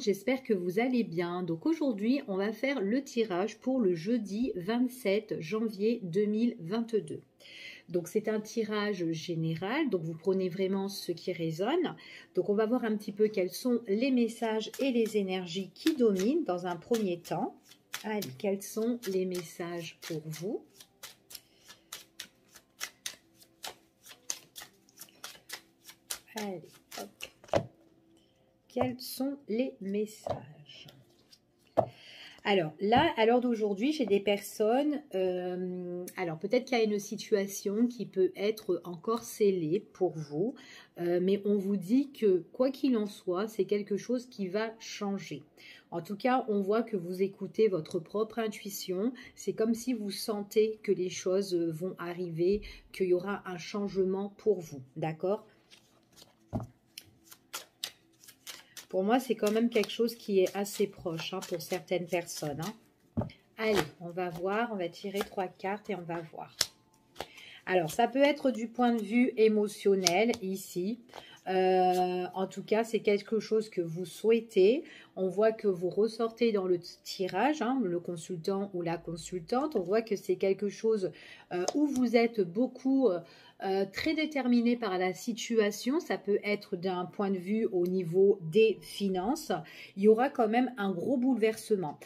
monde, j'espère que vous allez bien. Donc aujourd'hui, on va faire le tirage pour le jeudi 27 janvier 2022. Donc c'est un tirage général, donc vous prenez vraiment ce qui résonne. Donc on va voir un petit peu quels sont les messages et les énergies qui dominent dans un premier temps. Allez, quels sont les messages pour vous? Allez, hop. Quels sont les messages? Alors là, à l'heure d'aujourd'hui, j'ai des personnes, alors peut-être qu'il y a une situation qui peut être encore scellée pour vous, mais on vous dit que quoi qu'il en soit, c'est quelque chose qui va changer. En tout cas, on voit que vous écoutez votre propre intuition, c'est comme si vous sentez que les choses vont arriver, qu'il y aura un changement pour vous, d'accord ? Pour moi, c'est quand même quelque chose qui est assez proche pour certaines personnes. Allez, on va voir, on va tirer 3 cartes et on va voir. Alors, ça peut être du point de vue émotionnel ici. En tout cas, c'est quelque chose que vous souhaitez. On voit que vous ressortez dans le tirage, le consultant ou la consultante. On voit que c'est quelque chose où vous êtes beaucoup... très déterminé par la situation, ça peut être d'un point de vue au niveau des finances, il y aura quand même un gros bouleversement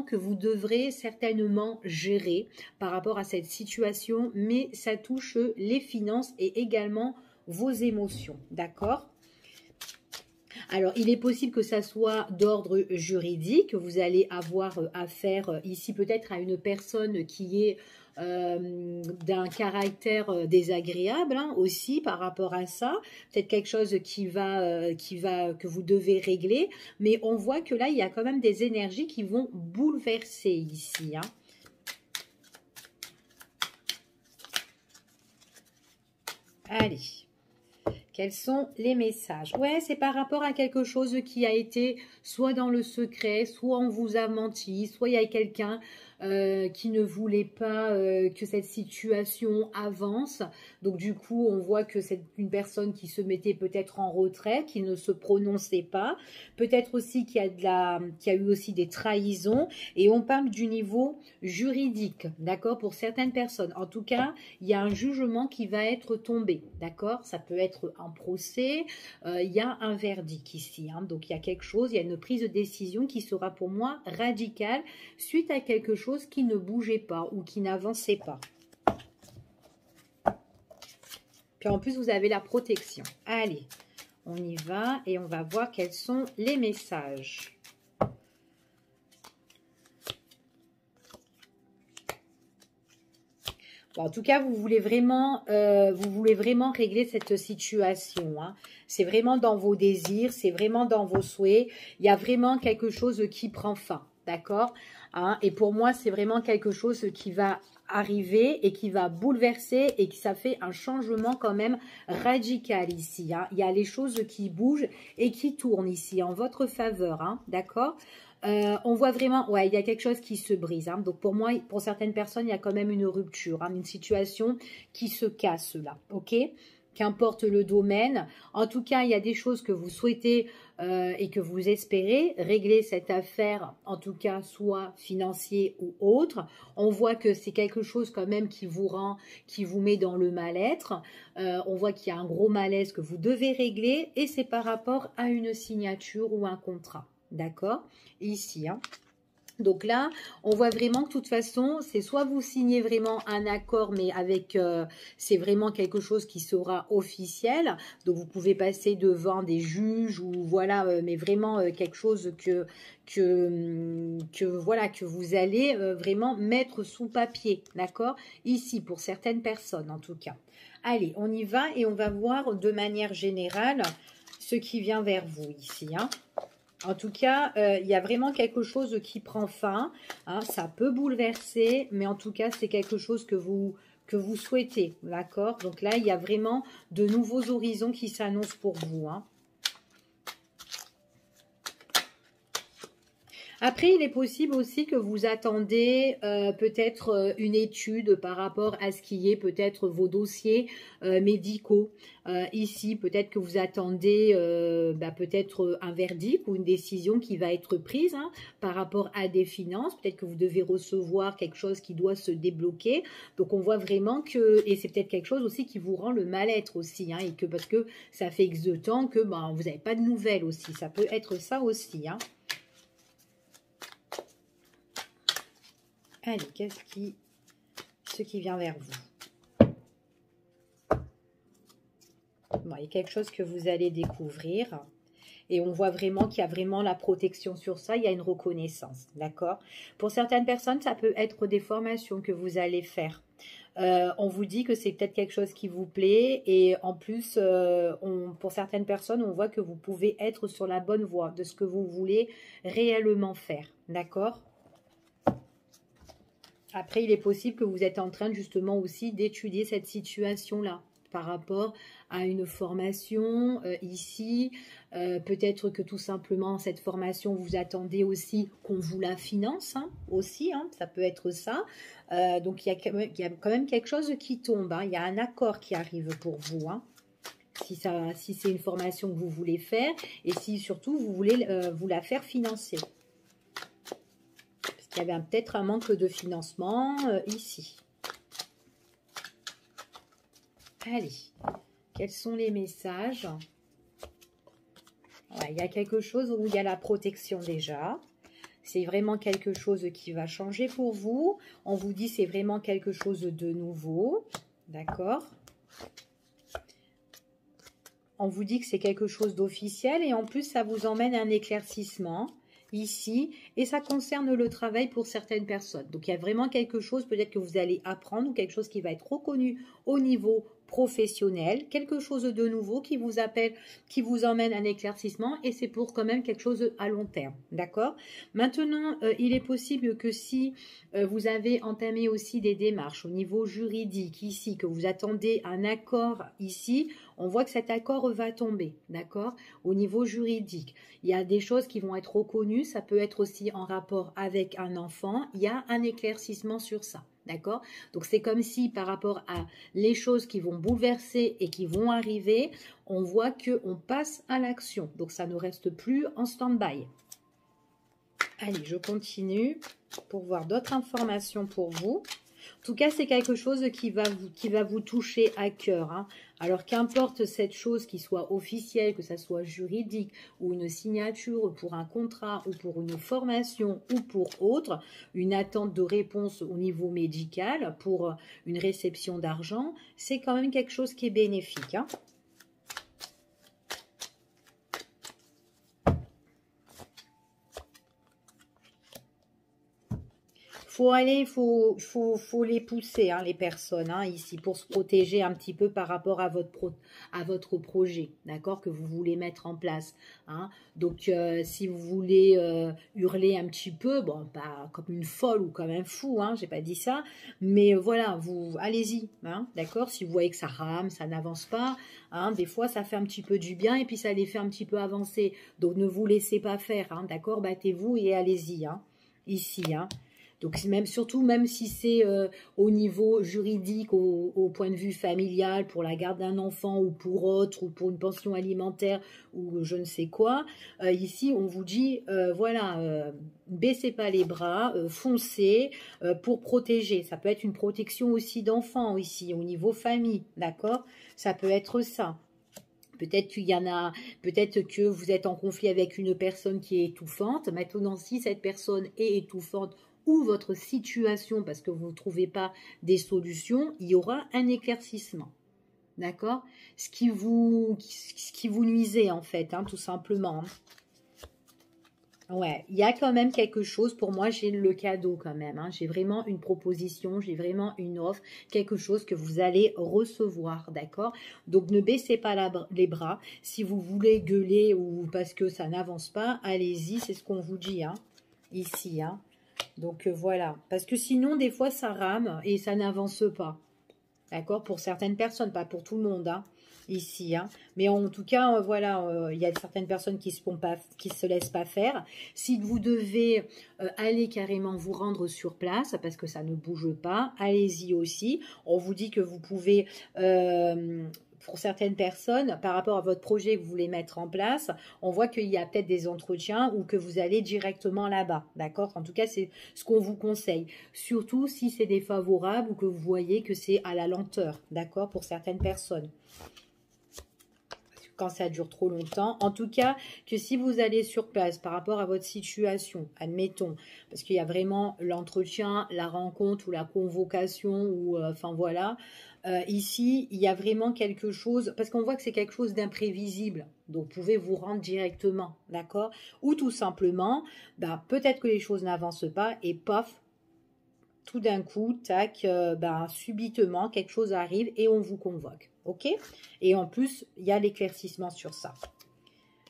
que vous devrez certainement gérer par rapport à cette situation, mais ça touche les finances et également vos émotions, d'accord ? Alors, il est possible que ça soit d'ordre juridique, que vous allez avoir affaire ici peut-être à une personne qui est d'un caractère désagréable aussi par rapport à ça, peut-être quelque chose que vous devez régler, mais on voit que là, il y a quand même des énergies qui vont bouleverser ici. Allez. Quels sont les messages? Ouais, c'est par rapport à quelque chose qui a été soit dans le secret, soit on vous a menti, soit il y a quelqu'un qui ne voulait pas que cette situation avance. Donc du coup, on voit que c'est une personne qui se mettait peut-être en retrait, qui ne se prononçait pas. Peut-être aussi qu'il y a eu aussi des trahisons. Et on parle du niveau juridique, d'accord, pour certaines personnes. En tout cas, il y a un jugement qui va être tombé, d'accord? Ça peut être un procès, il y a un verdict ici. Donc il y a quelque chose, il y a une prise de décision qui sera pour moi radicale suite à quelque chose qui ne bougeait pas ou qui n'avançait pas. Puis en plus, vous avez la protection. Allez, on y va et on va voir quels sont les messages. Bon, en tout cas, vous voulez vraiment régler cette situation. C'est vraiment dans vos désirs, c'est vraiment dans vos souhaits. Il y a vraiment quelque chose qui prend fin, d'accord ? Et pour moi, c'est vraiment quelque chose qui va arriver et qui va bouleverser et qui ça fait un changement quand même radical ici. Il y a les choses qui bougent et qui tournent ici en votre faveur, d'accord ? On voit vraiment, ouais, il y a quelque chose qui se brise. Donc pour moi, pour certaines personnes, il y a quand même une rupture, une situation qui se casse là, ok ? Qu'importe le domaine. En tout cas, il y a des choses que vous souhaitez et que vous espérez régler cette affaire, en tout cas, soit financier ou autre. On voit que c'est quelque chose quand même qui vous met dans le mal-être. On voit qu'il y a un gros malaise que vous devez régler et c'est par rapport à une signature ou un contrat. D'accord? Ici, Donc là, on voit vraiment que de toute façon, c'est soit vous signez vraiment un accord, mais avec, c'est vraiment quelque chose qui sera officiel. Donc vous pouvez passer devant des juges ou voilà, mais vraiment quelque chose que vous allez vraiment mettre sous papier, d'accord? Ici, pour certaines personnes en tout cas. Allez, on y va et on va voir de manière générale ce qui vient vers vous ici, En tout cas, il y a vraiment quelque chose qui prend fin. Ça peut bouleverser, mais en tout cas, c'est quelque chose que vous souhaitez, d'accord? Donc là, il y a vraiment de nouveaux horizons qui s'annoncent pour vous. Après, il est possible aussi que vous attendez peut-être une étude par rapport à ce qui est peut-être vos dossiers médicaux. Ici, peut-être que vous attendez peut-être un verdict ou une décision qui va être prise par rapport à des finances. Peut-être que vous devez recevoir quelque chose qui doit se débloquer. Donc, on voit vraiment que, et c'est peut-être quelque chose aussi qui vous rend le mal-être aussi, et que parce que ça fait X de temps que vous n'avez pas de nouvelles aussi. Ça peut être ça aussi, Allez, ce qui vient vers vous? Bon, il y a quelque chose que vous allez découvrir. Et on voit vraiment qu'il y a vraiment la protection sur ça. Il y a une reconnaissance, d'accord? Pour certaines personnes, ça peut être des formations que vous allez faire. On vous dit que c'est peut-être quelque chose qui vous plaît. Et en plus, pour certaines personnes, on voit que vous pouvez être sur la bonne voie de ce que vous voulez réellement faire, d'accord? Après, il est possible que vous êtes en train justement aussi d'étudier cette situation-là par rapport à une formation ici. Peut-être que tout simplement, cette formation, vous attendez aussi qu'on vous la finance aussi. Ça peut être ça. Donc, il y a quand même quelque chose qui tombe. Il y a un accord qui arrive pour vous. Si c'est une formation que vous voulez faire et si surtout vous voulez vous la faire financer. Il y avait peut-être un manque de financement ici. Allez, quels sont les messages? Il y a quelque chose où il y a la protection déjà. C'est vraiment quelque chose qui va changer pour vous. On vous dit c'est vraiment quelque chose de nouveau. D'accord? On vous dit que c'est quelque chose d'officiel et en plus ça vous emmène à un éclaircissement ici, et ça concerne le travail pour certaines personnes. Donc, il y a vraiment quelque chose peut-être que vous allez apprendre ou quelque chose qui va être reconnu au niveau professionnel, quelque chose de nouveau qui vous appelle, qui vous emmène à un éclaircissement et c'est pour quand même quelque chose à long terme, d'accord? Maintenant, il est possible que si vous avez entamé aussi des démarches au niveau juridique ici, que vous attendez un accord ici, on voit que cet accord va tomber, d'accord? Au niveau juridique, il y a des choses qui vont être reconnues, ça peut être aussi en rapport avec un enfant, il y a un éclaircissement sur ça. D'accord? Donc, c'est comme si par rapport à les choses qui vont bouleverser et qui vont arriver, on voit qu'on passe à l'action. Donc, ça ne reste plus en stand-by. Allez, je continue pour voir d'autres informations pour vous. En tout cas, c'est quelque chose qui va vous toucher à cœur. Alors, qu'importe cette chose qui soit officielle, que ça soit juridique ou une signature pour un contrat ou pour une formation ou pour autre, une attente de réponse au niveau médical pour une réception d'argent, c'est quand même quelque chose qui est bénéfique. Il faut les pousser, les personnes, ici, pour se protéger un petit peu par rapport à votre projet, d'accord, que vous voulez mettre en place. Donc, si vous voulez hurler un petit peu, bon, pas comme une folle ou comme un fou, j'ai pas dit ça, mais voilà, allez-y, d'accord, si vous voyez que ça rame, ça n'avance pas, des fois, ça fait un petit peu du bien et puis ça les fait un petit peu avancer. Donc, ne vous laissez pas faire, d'accord, battez-vous et allez-y, ici, Donc, surtout, même si c'est au niveau juridique, au point de vue familial, pour la garde d'un enfant ou pour autre, ou pour une pension alimentaire ou je ne sais quoi, ici, on vous dit, voilà, baissez pas les bras, foncez pour protéger. Ça peut être une protection aussi d'enfants ici, au niveau famille, d'accord? Ça peut être ça. Peut-être qu'il y en a, peut-être que vous êtes en conflit avec une personne qui est étouffante. Maintenant, si cette personne est étouffante ou votre situation, parce que vous ne trouvez pas des solutions, il y aura un éclaircissement. D'accord? Ce qui vous nuisait, en fait, tout simplement. Ouais, il y a quand même quelque chose. Pour moi, j'ai le cadeau quand même. J'ai vraiment une proposition, j'ai vraiment une offre, quelque chose que vous allez recevoir, d'accord? Donc, ne baissez pas les bras. Si vous voulez gueuler ou parce que ça n'avance pas, allez-y, c'est ce qu'on vous dit, ici, Donc, voilà. Parce que sinon, des fois, ça rame et ça n'avance pas. D'accord? Pour certaines personnes, pas pour tout le monde, hein, ici. Hein. Mais en tout cas, voilà, il y a certaines personnes qui se laissent pas faire. Si vous devez aller carrément vous rendre sur place, parce que ça ne bouge pas, allez-y aussi. On vous dit que vous pouvez... pour certaines personnes, par rapport à votre projet que vous voulez mettre en place, on voit qu'il y a peut-être des entretiens ou que vous allez directement là-bas, d'accord? En tout cas, c'est ce qu'on vous conseille. Surtout si c'est défavorable ou que vous voyez que c'est à la lenteur, d'accord? Pour certaines personnes. Quand ça dure trop longtemps. En tout cas, que si vous allez sur place par rapport à votre situation, admettons, parce qu'il y a vraiment l'entretien, la rencontre ou la convocation, ou enfin voilà, ici, il y a vraiment quelque chose, parce qu'on voit que c'est quelque chose d'imprévisible, donc vous pouvez vous rendre directement, d'accord? Ou tout simplement, bah, peut-être que les choses n'avancent pas et paf, tout d'un coup, tac, subitement, quelque chose arrive et on vous convoque. Ok? Et en plus, il y a l'éclaircissement sur ça,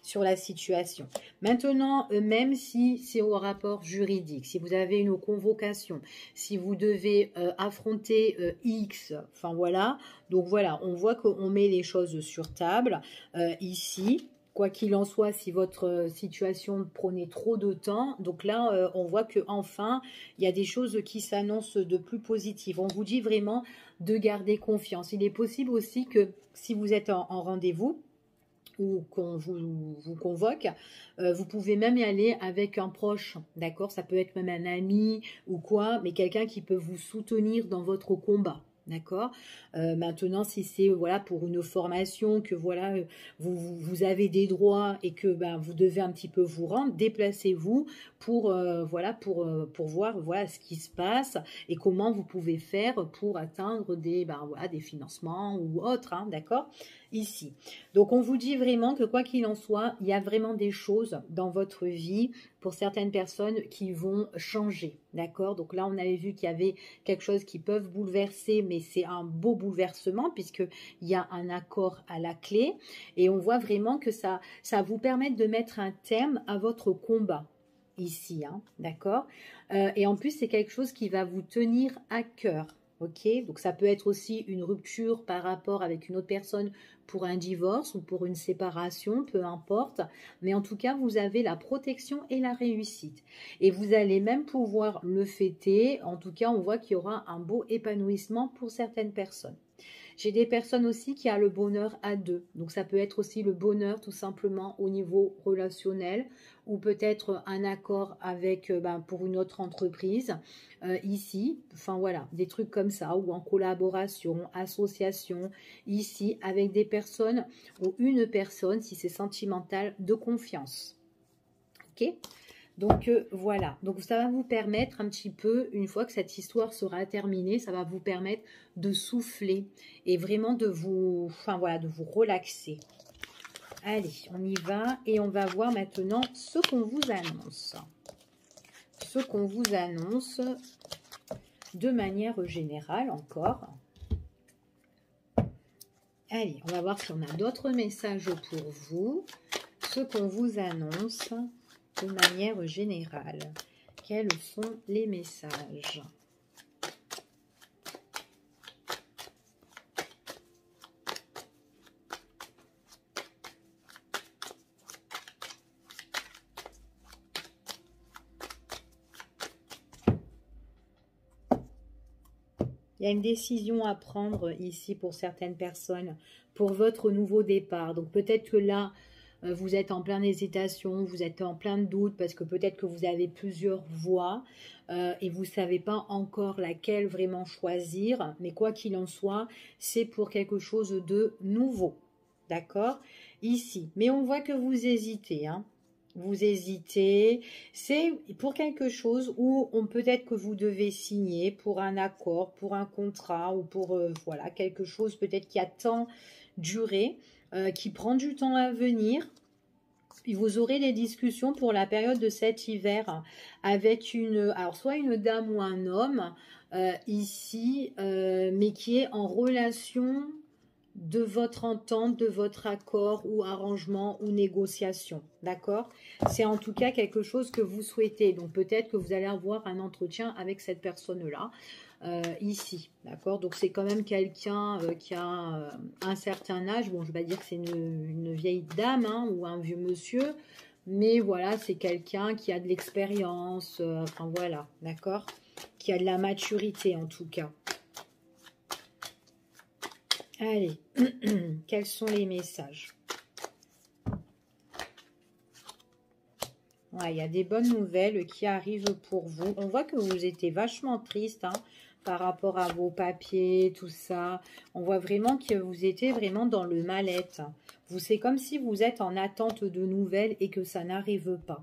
sur la situation. Maintenant, même si c'est au rapport juridique, si vous avez une convocation, si vous devez affronter X, enfin voilà. Donc voilà, on voit qu'on met les choses sur table ici. Quoi qu'il en soit, si votre situation prenait trop de temps, donc là, on voit qu'enfin, il y a des choses qui s'annoncent de plus positives. On vous dit vraiment de garder confiance. Il est possible aussi que si vous êtes en rendez-vous ou qu'on vous convoque, vous pouvez même y aller avec un proche, d'accord? Ça peut être même un ami ou quoi, mais quelqu'un qui peut vous soutenir dans votre combat. D'accord. Maintenant, si c'est voilà pour une formation que voilà vous avez des droits et que vous devez un petit peu vous rendre, déplacez-vous pour voilà pour voir voilà ce qui se passe et comment vous pouvez faire pour atteindre des voilà des financements ou autres, hein, d'accord. Ici. Donc, on vous dit vraiment que quoi qu'il en soit, il y a vraiment des choses dans votre vie pour certaines personnes qui vont changer, d'accord? Donc là, on avait vu qu'il y avait quelque chose qui peut bouleverser, mais c'est un beau bouleversement puisqu'il y a un accord à la clé et on voit vraiment que ça vous permet de mettre un terme à votre combat ici, hein, d'accord? Et en plus, c'est quelque chose qui va vous tenir à cœur. Ok, donc ça peut être aussi une rupture par rapport avec une autre personne pour un divorce ou pour une séparation, peu importe. Mais en tout cas, vous avez la protection et la réussite. Et vous allez même pouvoir le fêter. En tout cas, on voit qu'il y aura un beau épanouissement pour certaines personnes. J'ai des personnes aussi qui ont le bonheur à deux. Donc, ça peut être aussi le bonheur tout simplement au niveau relationnel ou peut-être un accord avec pour une autre entreprise ici. Enfin, voilà, des trucs comme ça ou en collaboration, association ici avec des personnes ou une personne, si c'est sentimental, de confiance. Ok ? Donc voilà, donc ça va vous permettre un petit peu, une fois que cette histoire sera terminée, ça va vous permettre de souffler et vraiment de vous, enfin voilà, de vous relaxer. Allez, on y va et on va voir maintenant ce qu'on vous annonce. Ce qu'on vous annonce de manière générale encore. Allez, on va voir si on a d'autres messages pour vous. Ce qu'on vous annonce de manière générale. Quels sont les messages? Il y a une décision à prendre ici pour certaines personnes, pour votre nouveau départ. Donc peut-être que là, vous êtes en pleine hésitation, vous êtes en plein doute parce que peut-être que vous avez plusieurs voies et vous ne savez pas encore laquelle vraiment choisir. Mais quoi qu'il en soit, c'est pour quelque chose de nouveau. D'accord? Ici. Mais on voit que vous hésitez, hein. Vous hésitez, c'est pour quelque chose où on peut-être que vous devez signer pour un accord, pour un contrat ou pour voilà quelque chose peut-être qui a tant duré, qui prend du temps à venir. Puis vous aurez des discussions pour la période de cet hiver avec alors soit une dame ou un homme ici, mais qui est en relation de votre entente, de votre accord ou arrangement ou négociation, d'accord? C'est en tout cas quelque chose que vous souhaitez, donc peut-être que vous allez avoir un entretien avec cette personne-là, ici, d'accord? Donc c'est quand même quelqu'un qui a un certain âge. Bon, je ne vais pas dire que c'est une vieille dame hein, ou un vieux monsieur, mais voilà, c'est quelqu'un qui a de l'expérience, enfin voilà, d'accord? Qui a de la maturité en tout cas. Allez, quels sont les messages? Ouais, il y a des bonnes nouvelles qui arrivent pour vous. On voit que vous étiez vachement triste hein, par rapport à vos papiers, tout ça. On voit vraiment que vous étiez vraiment dans le mal-être. C'est comme si vous êtes en attente de nouvelles et que ça n'arrive pas.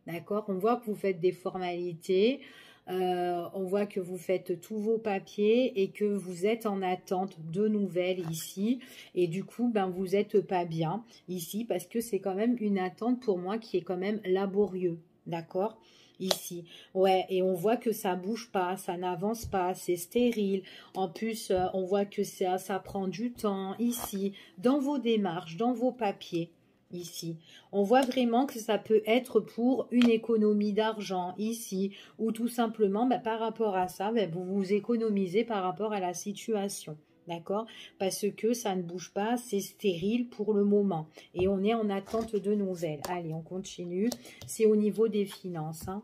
D'accord? On voit que vous faites des formalités. On voit que vous faites tous vos papiers et que vous êtes en attente de nouvelles ici. Et du coup, ben, vous n'êtes pas bien ici parce que c'est quand même une attente pour moi qui est quand même laborieux. D'accord? Ici, ouais, et on voit que ça bouge pas, ça n'avance pas, c'est stérile. En plus, on voit que ça prend du temps ici, dans vos démarches, dans vos papiers. Ici, on voit vraiment que ça peut être pour une économie d'argent ici, ou tout simplement bah, par rapport à ça, bah, vous vous économisez par rapport à la situation, d'accord? Parce que ça ne bouge pas, c'est stérile pour le moment, et on est en attente de nouvelles. Allez, on continue, c'est au niveau des finances, hein.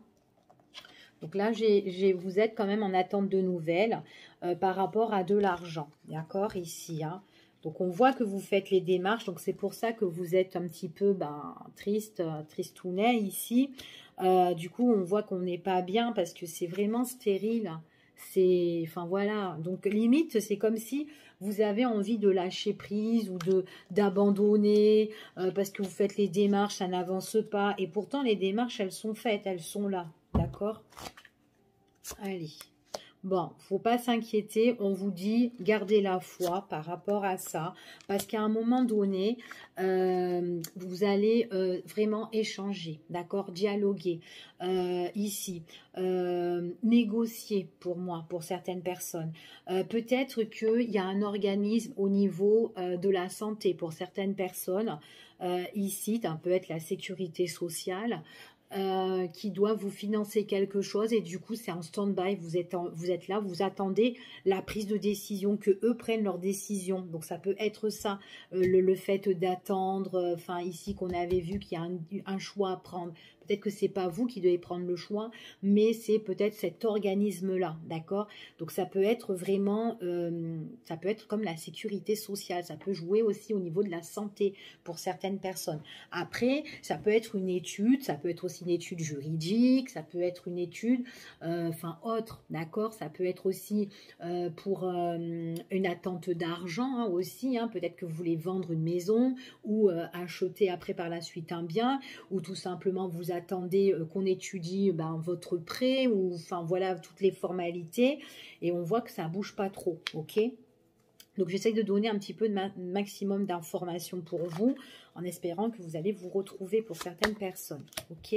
Donc là, vous êtes quand même en attente de nouvelles par rapport à de l'argent, d'accord, ici, hein. Donc, on voit que vous faites les démarches. Donc, c'est pour ça que vous êtes un petit peu tristounet ici. Du coup, on voit qu'on n'est pas bien parce que c'est vraiment stérile. Enfin, voilà. Donc, limite, c'est comme si vous avez envie de lâcher prise ou d'abandonner parce que vous faites les démarches, ça n'avance pas. Et pourtant, les démarches, elles sont faites, elles sont là. D'accord? Allez. Bon, faut pas s'inquiéter, on vous dit gardez la foi par rapport à ça, parce qu'à un moment donné, vous allez vraiment échanger, d'accord, dialoguer ici, négocier pour moi, pour certaines personnes. Peut-être qu'il y a un organisme au niveau de la santé pour certaines personnes. Ici, ça peut être la sécurité sociale. Qui doit vous financer quelque chose et du coup c'est en stand-by, vous êtes là, vous attendez la prise de décision, que eux prennent leur décision. Donc ça peut être ça, le fait d'attendre, enfin ici qu'on avait vu qu'il y a un choix à prendre. Peut-être que c'est pas vous qui devez prendre le choix, mais c'est peut-être cet organisme-là, d'accord? Donc ça peut être vraiment, ça peut être comme la sécurité sociale, ça peut jouer aussi au niveau de la santé pour certaines personnes. Après, ça peut être une étude, ça peut être aussi une étude juridique, ça peut être une étude, enfin autre, d'accord? Ça peut être aussi pour une attente d'argent hein, aussi, hein, peut-être que vous voulez vendre une maison ou acheter après par la suite un bien, ou tout simplement vous attendez qu'on étudie votre prêt, ou enfin voilà toutes les formalités, et on voit que ça bouge pas trop, ok? Donc j'essaye de donner un petit peu de maximum d'informations pour vous, en espérant que vous allez vous retrouver pour certaines personnes, ok?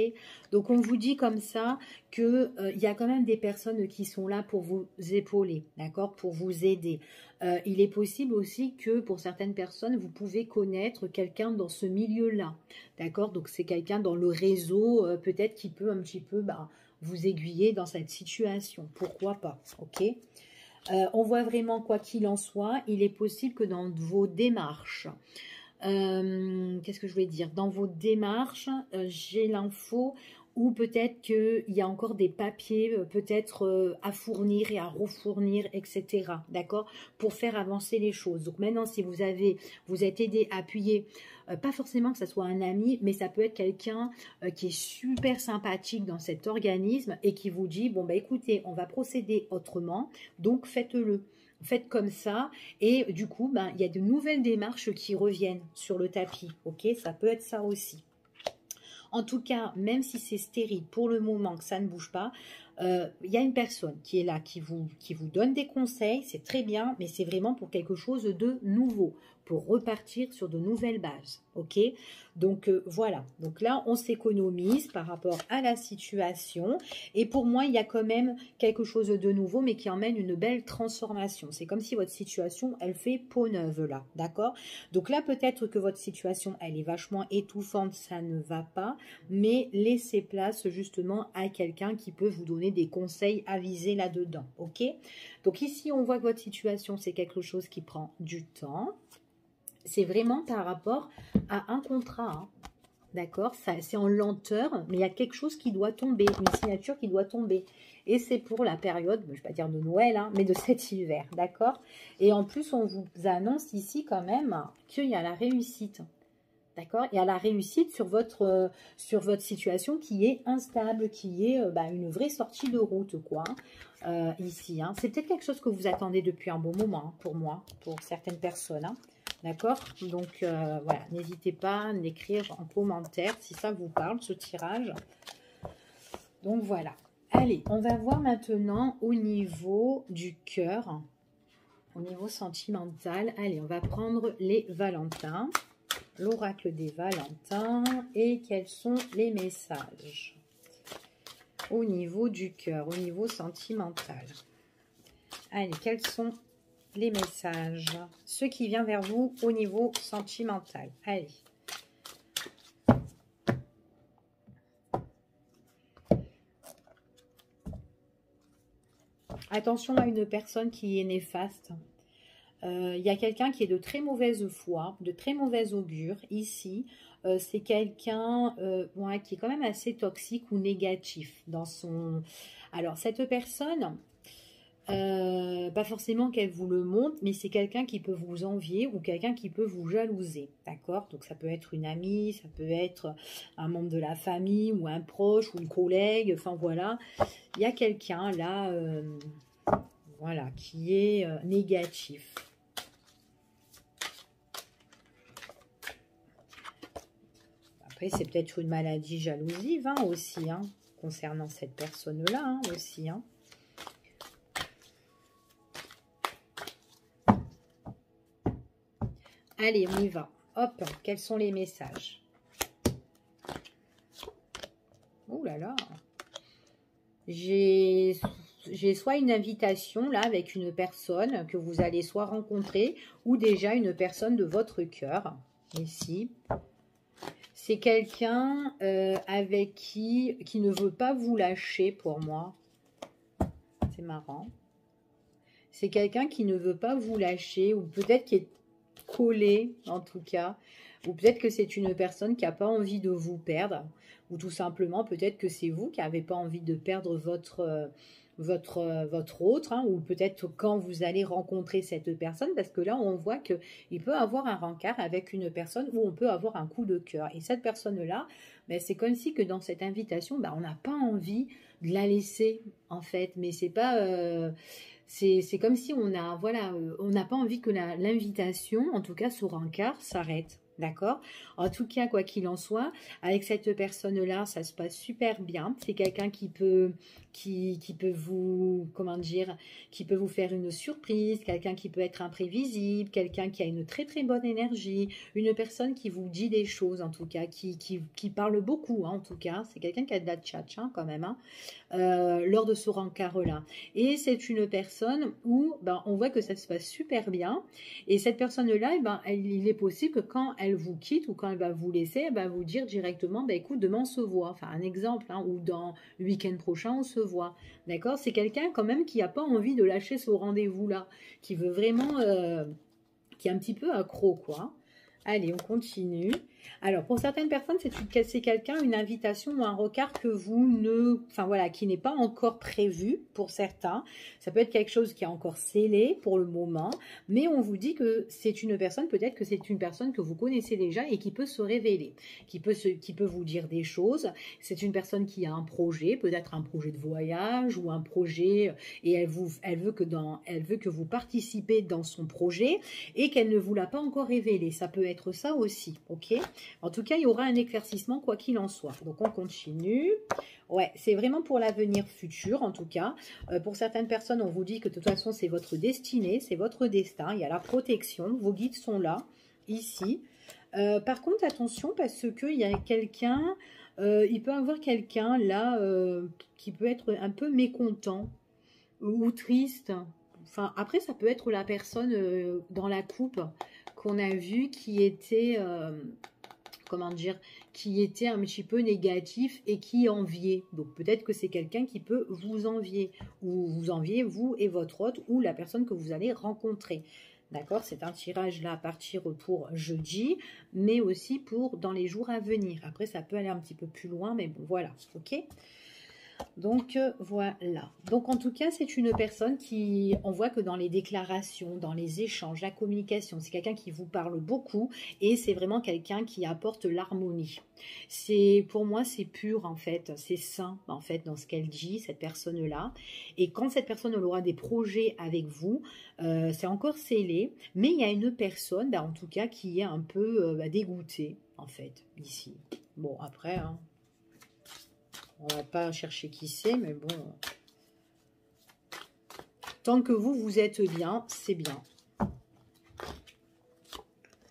Donc on vous dit comme ça que il y a quand même des personnes qui sont là pour vous épauler, d'accord? Pour vous aider. Il est possible aussi que pour certaines personnes, vous pouvez connaître quelqu'un dans ce milieu-là, d'accord? Donc c'est quelqu'un dans le réseau, peut-être qui peut un petit peu vous aiguiller dans cette situation, pourquoi pas, ok? On voit vraiment, quoi qu'il en soit, il est possible que dans vos démarches, qu'est-ce que je vais dire? Dans vos démarches, j'ai l'info ou peut-être qu'il y a encore des papiers peut-être à fournir et à refournir, etc. D'accord? Pour faire avancer les choses. Donc maintenant, si vous êtes aidé, appuyé, pas forcément que ce soit un ami, mais ça peut être quelqu'un qui est super sympathique dans cet organisme et qui vous dit, bon bah écoutez, on va procéder autrement, donc faites-le. Faites comme ça et du coup, il y a de nouvelles démarches qui reviennent sur le tapis. Ok, ça peut être ça aussi. En tout cas, même si c'est stérile pour le moment, que ça ne bouge pas, il y a une personne qui est là, qui vous donne des conseils, c'est très bien, mais c'est vraiment pour quelque chose de nouveau, pour repartir sur de nouvelles bases, ok? Donc voilà, donc là on s'économise par rapport à la situation, et pour moi il y a quand même quelque chose de nouveau, mais qui emmène une belle transformation. C'est comme si votre situation, elle fait peau neuve là, d'accord? Donc là peut-être que votre situation, elle est vachement étouffante, ça ne va pas, mais laissez place justement à quelqu'un qui peut vous donner donner des conseils avisés là-dedans, ok? Donc ici, on voit que votre situation, c'est quelque chose qui prend du temps. C'est vraiment par rapport à un contrat, hein. D'accord, c'est en lenteur, mais il y a quelque chose qui doit tomber, une signature qui doit tomber. Et c'est pour la période, je ne vais pas dire de Noël, hein, mais de cet hiver, d'accord? Et en plus, on vous annonce ici quand même qu'il y a la réussite, d'accord? Il y a la réussite sur votre situation qui est instable, qui est une vraie sortie de route, quoi, ici. Hein. C'est peut-être quelque chose que vous attendez depuis un bon moment, hein, pour moi, pour certaines personnes, hein. D'accord? Donc, voilà, n'hésitez pas à l'écrire en commentaire si ça vous parle, ce tirage. Donc, voilà. Allez, on va voir maintenant au niveau du cœur, au niveau sentimental. Allez, on va prendre les Valentins, l'oracle des Valentins et quels sont les messages au niveau du cœur, au niveau sentimental. Allez, quels sont les messages, ce qui vient vers vous au niveau sentimental. Allez. Attention à une personne qui est néfaste. Il y a quelqu'un qui est de très mauvaise foi, de très mauvaise augure. Ici, c'est quelqu'un qui est quand même assez toxique ou négatif dans son... Alors, cette personne... pas forcément qu'elle vous le montre, mais c'est quelqu'un qui peut vous envier ou quelqu'un qui peut vous jalouser, d'accord? Donc ça peut être une amie, ça peut être un membre de la famille ou un proche ou une collègue, enfin voilà. Il y a quelqu'un là, voilà, qui est négatif. Après, c'est peut-être une maladie jalousive hein, aussi, hein, concernant cette personne-là hein, aussi, hein. Allez, on y va. Hop, quels sont les messages? Oh là là. J'ai soit une invitation là avec une personne que vous allez soit rencontrer ou déjà une personne de votre cœur. Ici. C'est quelqu'un avec qui ne veut pas vous lâcher pour moi. C'est marrant. C'est quelqu'un qui ne veut pas vous lâcher ou peut-être qui est collé en tout cas, ou peut-être que c'est une personne qui n'a pas envie de vous perdre, ou tout simplement peut-être que c'est vous qui n'avez pas envie de perdre votre autre, hein, ou peut-être quand vous allez rencontrer cette personne, parce que là on voit qu'il peut avoir un rencard avec une personne où on peut avoir un coup de cœur, et cette personne-là, ben, c'est comme si que dans cette invitation, ben, on n'a pas envie de la laisser en fait, mais c'est pas... c'est comme si on a, voilà, on n'a pas envie que l'invitation, en tout cas sur un quart, s'arrête. D'accord? En tout cas, quoi qu'il en soit, avec cette personne-là, ça se passe super bien. C'est quelqu'un qui peut vous, comment dire, qui peut vous faire une surprise, quelqu'un qui peut être imprévisible, quelqu'un qui a une très très bonne énergie, une personne qui vous dit des choses, en tout cas, qui parle beaucoup, hein, en tout cas. C'est quelqu'un qui a de la tchatch, hein, quand même, hein, lors de ce rencard-là. Et c'est une personne où ben, on voit que ça se passe super bien. Et cette personne-là, eh ben, il est possible que quand elle vous quitte ou quand elle va vous laisser, elle va vous dire directement, ben, écoute, demain on se voit. Enfin, un exemple, hein, ou dans le week-end prochain, on se voit. D'accord? C'est quelqu'un quand même qui n'a pas envie de lâcher ce rendez-vous-là, qui veut vraiment, qui est un petit peu accro, quoi. Allez, on continue. Alors, pour certaines personnes, c'est quelqu'un, une invitation ou un regard que vous ne... Enfin, voilà, qui n'est pas encore prévu pour certains. Ça peut être quelque chose qui est encore scellé pour le moment. Mais on vous dit que c'est une personne, peut-être que c'est une personne que vous connaissez déjà et qui peut se révéler. Qui peut vous dire des choses. C'est une personne qui a un projet, peut-être un projet de voyage ou un projet... Et elle veut que vous participez dans son projet et qu'elle ne vous l'a pas encore révélé. Ça peut être ça aussi, ok? En tout cas, il y aura un éclaircissement quoi qu'il en soit. Donc, on continue. Ouais, c'est vraiment pour l'avenir futur, en tout cas. Pour certaines personnes, on vous dit que de toute façon, c'est votre destinée, c'est votre destin. Il y a la protection. Vos guides sont là, ici. Par contre, attention, parce qu'il y a quelqu'un, il peut y avoir quelqu'un là qui peut être un peu mécontent ou triste. Enfin, après, ça peut être la personne dans la coupe qu'on a vue qui était... comment dire, qui était un petit peu négatif et qui enviait. Donc peut-être que c'est quelqu'un qui peut vous envier, ou vous enviez vous et votre hôte, ou la personne que vous allez rencontrer. D'accord, c'est un tirage là à partir pour jeudi, mais aussi pour dans les jours à venir. Après, ça peut aller un petit peu plus loin, mais bon, voilà, ok. Donc, voilà. Donc, en tout cas, c'est une personne qui, on voit que dans les déclarations, dans les échanges, la communication, c'est quelqu'un qui vous parle beaucoup et c'est vraiment quelqu'un qui apporte l'harmonie. Pour moi, c'est pur, en fait. C'est sain, en fait, dans ce qu'elle dit, cette personne-là. Et quand cette personne aura des projets avec vous, c'est encore scellé. Mais il y a une personne, en tout cas, qui est un peu dégoûtée, en fait, ici. Bon, après, hein. On va pas chercher qui c'est, mais bon. Tant que vous êtes bien, c'est bien.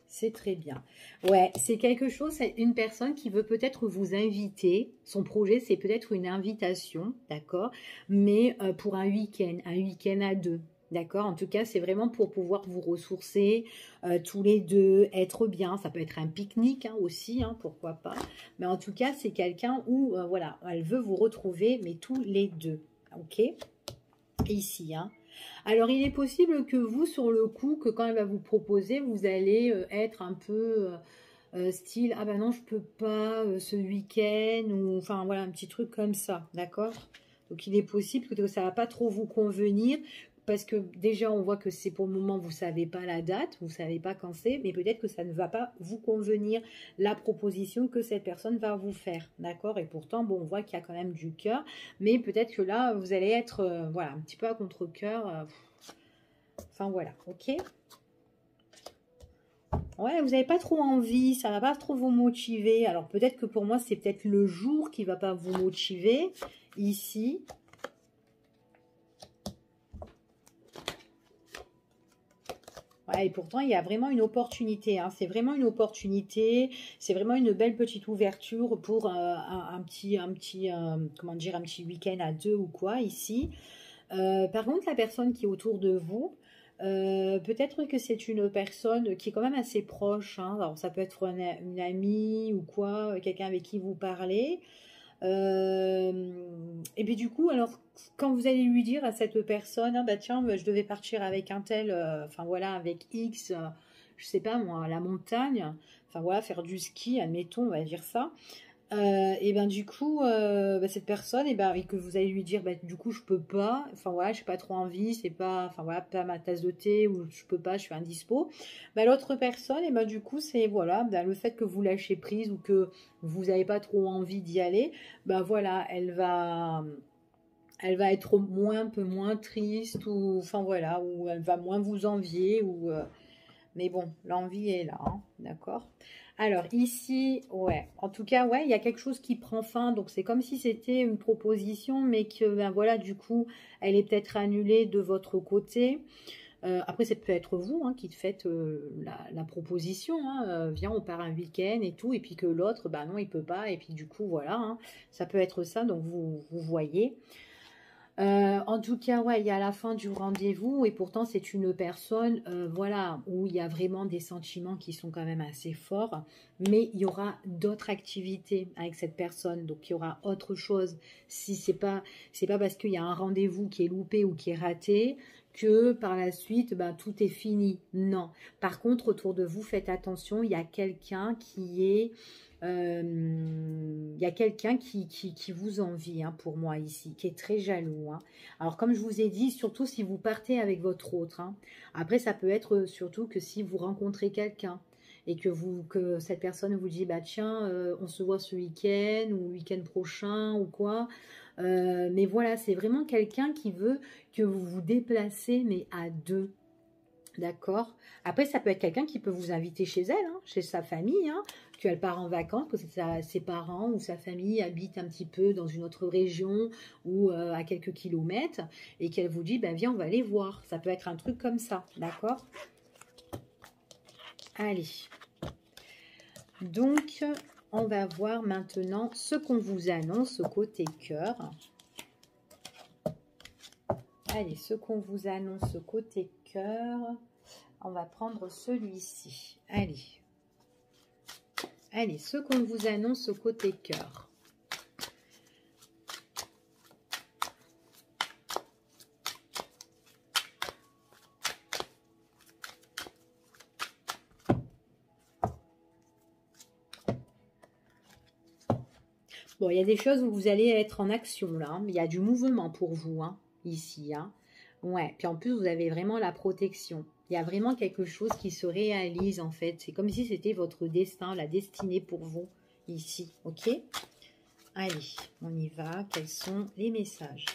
C'est très bien. Ouais, c'est quelque chose, c'est une personne qui veut peut-être vous inviter. Son projet, c'est peut-être une invitation, d'accord? Mais pour un week-end à deux. D'accord? En tout cas, c'est vraiment pour pouvoir vous ressourcer tous les deux, être bien. Ça peut être un pique-nique hein, aussi, hein, pourquoi pas. Mais en tout cas, c'est quelqu'un où, voilà, elle veut vous retrouver, mais tous les deux. Ok? Ici, hein. Alors, il est possible que vous, sur le coup, que quand elle va vous proposer, vous allez être un peu style, ah ben non, je peux pas ce week-end, ou enfin, voilà, un petit truc comme ça, d'accord? Donc, il est possible que ça va pas trop vous convenir, parce que déjà, on voit que c'est pour le moment, vous savez pas la date, vous savez pas quand c'est, mais peut-être que ça ne va pas vous convenir, la proposition que cette personne va vous faire, d'accord? Et pourtant, bon, on voit qu'il y a quand même du cœur, mais peut-être que là, vous allez être, voilà, un petit peu à contre-cœur, enfin, voilà, ok? Ouais, vous n'avez pas trop envie, ça va pas trop vous motiver. Alors, peut-être que pour moi, c'est peut-être le jour qui va pas vous motiver, ici. Ouais, et pourtant, il y a vraiment une opportunité. Hein. C'est vraiment une opportunité. C'est vraiment une belle petite ouverture pour comment dire, un petit week-end à deux ou quoi, ici. Par contre, la personne qui est autour de vous, peut-être que c'est une personne qui est quand même assez proche. Hein. Alors, ça peut être une amie ou quoi, quelqu'un avec qui vous parlez. Et puis du coup, alors, quand vous allez lui dire à cette personne, ah, bah tiens, bah, je devais partir avec un tel, enfin voilà, avec X, je sais pas moi, à la montagne, enfin voilà, faire du ski, admettons, on va dire ça. Et ben du coup, bah, cette personne, et que vous allez lui dire, bah, du coup, je peux pas, enfin voilà, j'ai pas trop envie, c'est pas, enfin voilà, pas ma tasse de thé, ou je peux pas, je suis indispo. Bah, l'autre personne, et ben du coup, c'est voilà, bah, le fait que vous lâchez prise ou que vous n'avez pas trop envie d'y aller, bah voilà, elle va être un peu moins triste, ou enfin voilà, ou elle va moins vous envier, ou mais bon, l'envie est là, hein, d'accord? Alors ici, ouais, en tout cas, ouais, il y a quelque chose qui prend fin, donc c'est comme si c'était une proposition, mais que, ben voilà, du coup, elle est peut-être annulée de votre côté. Après, ça peut être vous hein, qui faites la proposition, hein, viens, on part un week-end et tout, et puis que l'autre, bah non, il peut pas, et puis du coup, voilà, hein, ça peut être ça, donc vous voyez. En tout cas, ouais, il y a la fin du rendez-vous et pourtant c'est une personne, voilà, où il y a vraiment des sentiments qui sont quand même assez forts, mais il y aura d'autres activités avec cette personne, donc il y aura autre chose. Si c'est pas parce qu'il y a un rendez-vous qui est loupé ou qui est raté que par la suite, ben, tout est fini. Non. Par contre, autour de vous, faites attention, il y a quelqu'un qui est il y a quelqu'un qui vous envie, hein, pour moi ici, qui est très jaloux. Hein. Alors, comme je vous ai dit, surtout si vous partez avec votre autre. Hein. Après, ça peut être surtout que si vous rencontrez quelqu'un et que cette personne vous dit, bah tiens, on se voit ce week-end ou le week-end prochain ou quoi. Mais voilà, c'est vraiment quelqu'un qui veut que vous vous déplacez, mais à deux. D'accord. Après, ça peut être quelqu'un qui peut vous inviter chez elle, hein, chez sa famille, hein, qu'elle part en vacances, que ses parents ou sa famille habitent un petit peu dans une autre région ou à quelques kilomètres, et qu'elle vous dit, ben viens, on va aller voir. Ça peut être un truc comme ça, d'accord? Allez. Donc, on va voir maintenant ce qu'on vous annonce côté cœur. Allez, ce qu'on vous annonce côté cœur, on va prendre celui-ci. Allez. Allez, ce qu'on vous annonce côté cœur. Bon, il y a des choses où vous allez être en action, là. Hein. Il y a du mouvement pour vous, hein, ici. Hein. Ouais, puis en plus, vous avez vraiment la protection. Il y a vraiment quelque chose qui se réalise, en fait. C'est comme si c'était votre destin, la destinée pour vous, ici. Ok? Allez, on y va. Quels sont les messages?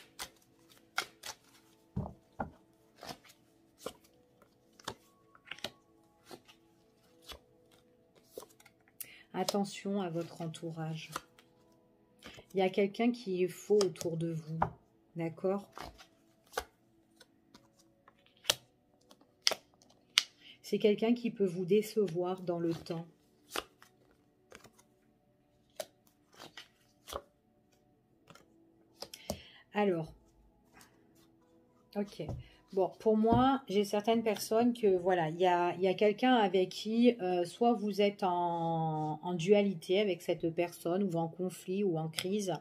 Attention à votre entourage. Il y a quelqu'un qui est faux autour de vous. D'accord? C'est quelqu'un qui peut vous décevoir dans le temps. Alors, ok. Bon, pour moi, j'ai certaines personnes que, voilà, il y a quelqu'un avec qui, soit vous êtes en dualité avec cette personne, ou en conflit, ou en crise.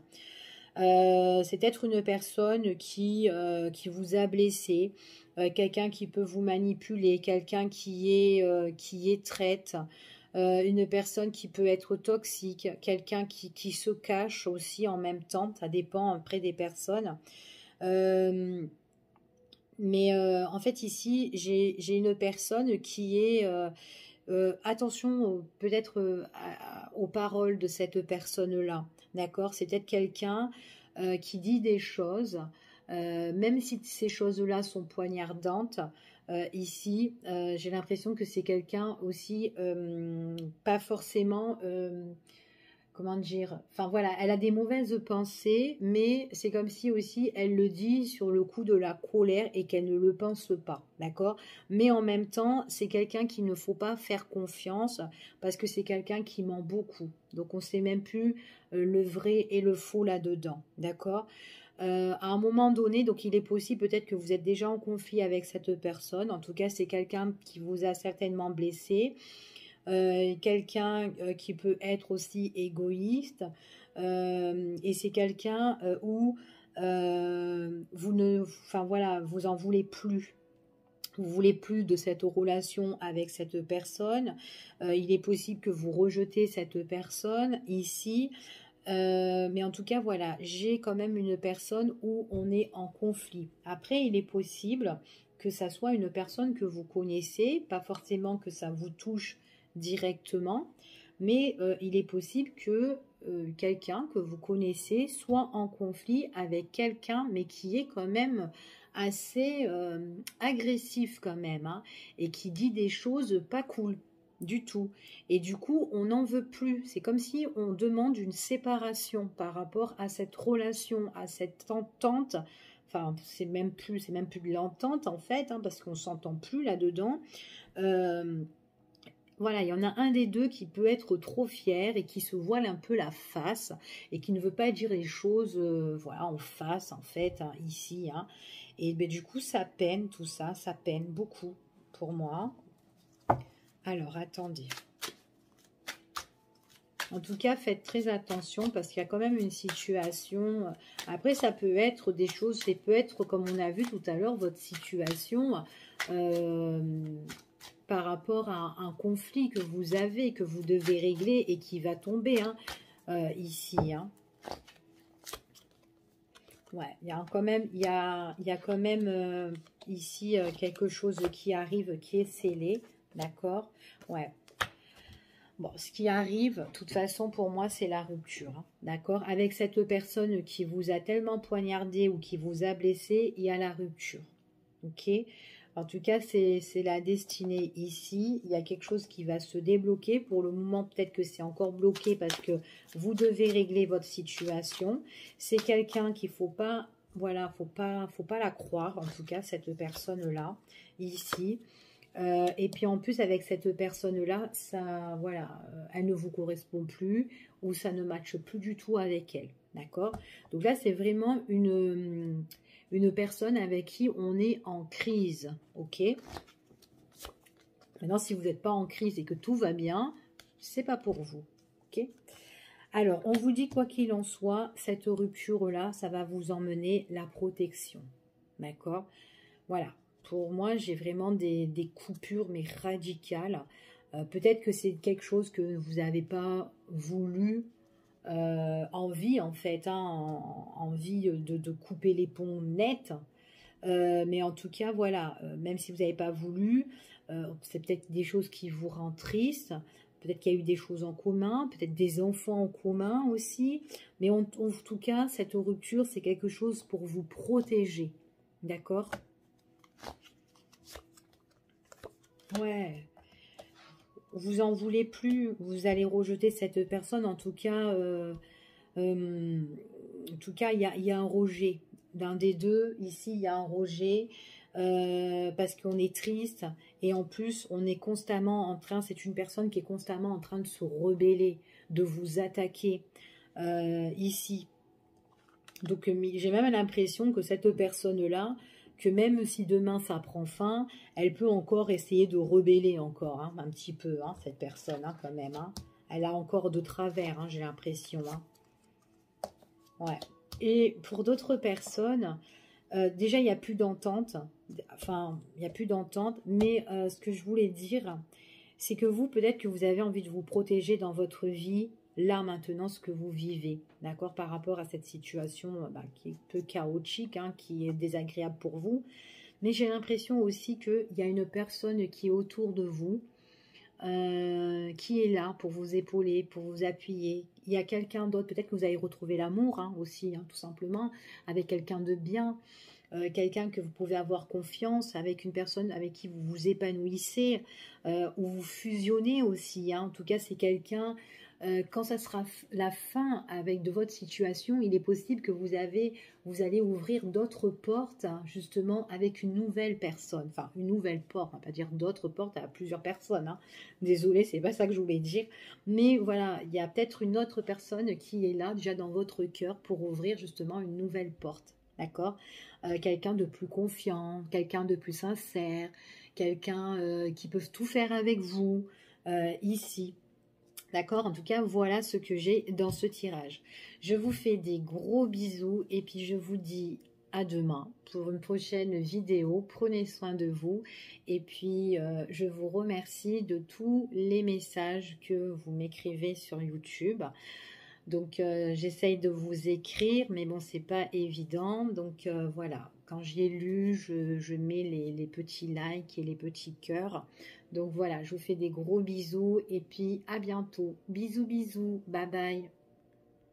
C'est peut-être une personne qui vous a blessé, quelqu'un qui peut vous manipuler, quelqu'un qui est traite, une personne qui peut être toxique, quelqu'un qui se cache aussi en même temps, ça dépend après des personnes. Mais en fait ici, j'ai une personne qui est... attention peut-être aux paroles de cette personne-là, d'accord? C'est peut-être quelqu'un qui dit des choses, même si ces choses-là sont poignardantes. Ici, j'ai l'impression que c'est quelqu'un aussi, pas forcément... comment dire, enfin voilà, elle a des mauvaises pensées, mais c'est comme si aussi elle le dit sur le coup de la colère et qu'elle ne le pense pas, d'accord? Mais en même temps, c'est quelqu'un qu'il ne faut pas faire confiance parce que c'est quelqu'un qui ment beaucoup. Donc on ne sait même plus le vrai et le faux là-dedans, d'accord? À un moment donné, donc il est possible peut-être que vous êtes déjà en conflit avec cette personne. En tout cas, c'est quelqu'un qui vous a certainement blessé. Quelqu'un qui peut être aussi égoïste, et c'est quelqu'un où vous ne, enfin voilà, vous en voulez plus. Vous voulez plus de cette relation avec cette personne. Il est possible que vous rejetez cette personne ici. Mais en tout cas, voilà, j'ai quand même une personne où on est en conflit. Après, il est possible que ça soit une personne que vous connaissez, pas forcément que ça vous touche directement, mais il est possible que quelqu'un que vous connaissez soit en conflit avec quelqu'un, mais qui est quand même assez agressif quand même, hein, et qui dit des choses pas cool du tout. Et du coup, on n'en veut plus. C'est comme si on demande une séparation par rapport à cette relation, à cette entente. Enfin, c'est même plus de l'entente en fait, hein, parce qu'on s'entend plus là-dedans. Voilà, il y en a un des deux qui peut être trop fier et qui se voile un peu la face et qui ne veut pas dire les choses voilà, en face, en fait, hein, ici. Hein. Et ben, du coup, ça peine, tout ça, ça peine beaucoup pour moi. Alors, attendez. En tout cas, faites très attention parce qu'il y a quand même une situation. Après, ça peut être des choses, ça peut être, comme on a vu tout à l'heure, votre situation par rapport à un conflit que vous avez, que vous devez régler et qui va tomber hein, ici. Hein. Ouais, il y a quand même, quand même ici quelque chose qui arrive, qui est scellé, d'accord? Ouais. Bon, ce qui arrive, de toute façon, pour moi, c'est la rupture, hein, d'accord? Avec cette personne qui vous a tellement poignardé ou qui vous a blessé, il y a la rupture, ok? En tout cas, c'est la destinée ici. Il y a quelque chose qui va se débloquer. Pour le moment, peut-être que c'est encore bloqué parce que vous devez régler votre situation. C'est quelqu'un qu'il ne faut pas, voilà, faut pas la croire, en tout cas, cette personne-là, ici. Et puis en plus avec cette personne-là, ça, voilà, elle ne vous correspond plus ou ça ne matche plus du tout avec elle, d'accord? Donc là, c'est vraiment une personne avec qui on est en crise, ok? Maintenant, si vous n'êtes pas en crise et que tout va bien, c'est pas pour vous, Ok. Alors, on vous dit quoi qu'il en soit, cette rupture-là, ça va vous emmener la protection. D'accord? Voilà. Pour moi, j'ai vraiment des coupures, mais radicales. Peut-être que c'est quelque chose que vous n'avez pas voulu, envie en fait, hein, envie de couper les ponts net. Mais en tout cas, voilà, même si vous n'avez pas voulu, c'est peut-être des choses qui vous rendent triste. Peut-être qu'il y a eu des choses en commun, peut-être des enfants en commun aussi. Mais en tout cas, cette rupture, c'est quelque chose pour vous protéger. D'accord? Ouais. Vous en voulez plus, vous allez rejeter cette personne. En tout cas, il y a un rejet. D'un des deux, ici, il y a un rejet parce qu'on est triste et en plus, on est constamment en train, c'est une personne qui est constamment en train de se rebeller, de vous attaquer ici. Donc, j'ai même l'impression que cette personne-là, que même si demain ça prend fin, elle peut encore essayer de rebeller encore, hein, un petit peu, hein, cette personne, hein, quand même. Hein. Elle a encore de travers, hein, j'ai l'impression. Hein. Ouais. Et pour d'autres personnes, déjà, il n'y a plus d'entente. Enfin, il n'y a plus d'entente. Mais ce que je voulais dire, c'est que vous, peut-être que vous avez envie de vous protéger dans votre vie, là, maintenant, ce que vous vivez. D'accord? Par rapport à cette situation qui est un peu chaotique, hein, qui est désagréable pour vous. Mais j'ai l'impression aussi qu'il y a une personne qui est autour de vous, qui est là pour vous épauler, pour vous appuyer. Il y a quelqu'un d'autre, peut-être que vous allez retrouver l'amour hein, aussi, hein, tout simplement, avec quelqu'un de bien, quelqu'un que vous pouvez avoir confiance, avec une personne avec qui vous vous épanouissez, ou vous fusionnez aussi. Hein. En tout cas, c'est quelqu'un, quand ça sera la fin avec de votre situation, il est possible que vous allez ouvrir d'autres portes, hein, justement, avec une nouvelle personne. Enfin, une nouvelle porte, on va pas dire d'autres portes à plusieurs personnes. Hein. Désolée, c'est pas ça que je voulais dire. Mais voilà, il y a peut-être une autre personne qui est là, déjà dans votre cœur, pour ouvrir justement une nouvelle porte. D'accord? Quelqu'un de plus confiant, quelqu'un de plus sincère, quelqu'un qui peut tout faire avec vous ici. D'accord? En tout cas, voilà ce que j'ai dans ce tirage. Je vous fais des gros bisous et puis je vous dis à demain pour une prochaine vidéo. Prenez soin de vous et puis je vous remercie de tous les messages que vous m'écrivez sur YouTube. Donc, j'essaye de vous écrire, mais bon, c'est pas évident. Donc, voilà, quand j'ai lu, je mets les petits likes et les petits cœurs. Donc, voilà, je vous fais des gros bisous et puis à bientôt. Bisous, bisous, bye bye.